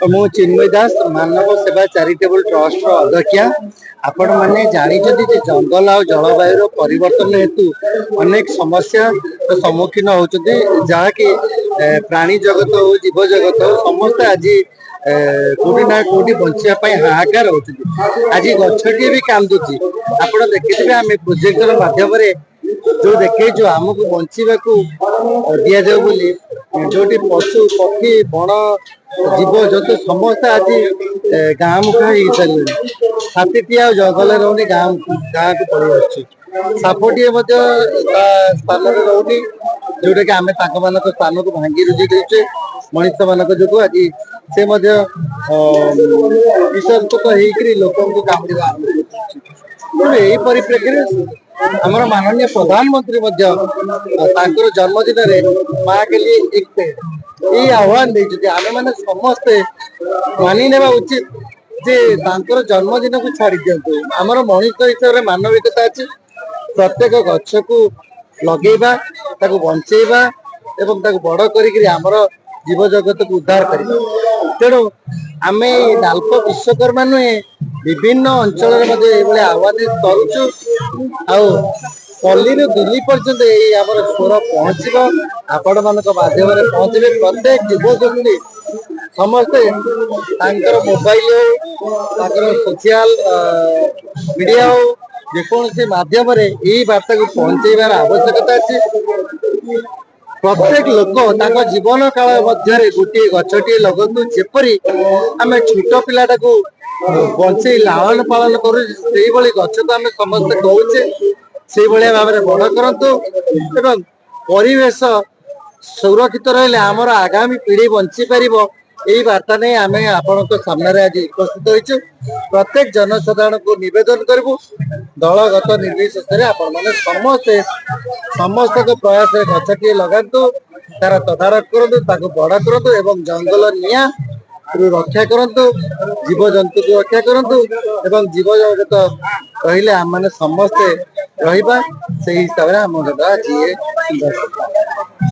मु चिन्मय दास मानव सेवा charitable trust अध्यक्ष। आपण मैंने जानते जंगल आ जलवायु परिवर्तन हेतु अनेक समस्या सम्मुखीन होती जहाँकि प्राणी जगत हो जीव जगत हो समस्त आज कोटी ना कोटी बचापी हाहाकार होती। आज गछटी भी कांदुची आप देखिए आम प्रोजेक्टर माध्यम जो देखु आमको बचा दि जाऊ बोली जोटी पशु पक्षी बण जीव जंतु समस्त आज गाँ मुखा हो सारे हाथी आ जंगल रोनी गाँ गाँ को पड़े सापटे स्थान रोनी जोटा कि आम स्थान को भांगी रुझी देचे मनुष्य मान जो आज से विषाक्त होकर लोक कामुड़ा यही परिप्रेक्षी आमर माननीय प्रधानमंत्री जन्मदिन माँ के लिए एक ये आह्वान देते आम मैंने समस्ते मानि नेबा उचित जे जन्मदिन को छाड़ी दिंतु आमर मनुष्य हिसाब से मानविकता अच्छी प्रत्येक गछ को लगेगा बचेगा एवं बड़ कर जीव जगत को उद्धार कर तेणु आम डाल्क विश्वकर्मा नुहे विभिन्न अंचल आह्वान करुचु पल्ली दिल्ली पर्यंत आमर स्वर पहुंचब आपण मान माध्यम पहुंचे प्रत्येक युवजंतु समस्ते मोबाइल हो सोशल मीडिया हो जेकोसी माध्यम यही वार्ता को पहुंचाइबार आवश्यकता अच्छी। प्रत्येक लोक जीवन काल गोटे गछटी लगतु जेपरी आम छोट पिलाटा को बचे लालन पालन कर गछ को आम समस्ते कौचे से भाव में बड़ करूँ परिवेश सुरक्षित रही आमर आगामी पीढ़ी बंची पार यही वार्ता नहीं आम आपण सामने आज उपस्थित होइछु। प्रत्येक जनसाधारण को निवेदन करूँ दलगत निर्विशेष आपण मैंने समस्ते समस्त प्रयास गछटी लगातु तार तदारख करूँ बड़ करूँ एवं जंगल निया रक्षा करूँ जीव जंतु को रक्षा करूँ एवं जीव जगत कहले आम मैंने समस्ते रहा से हिसाब से आम जी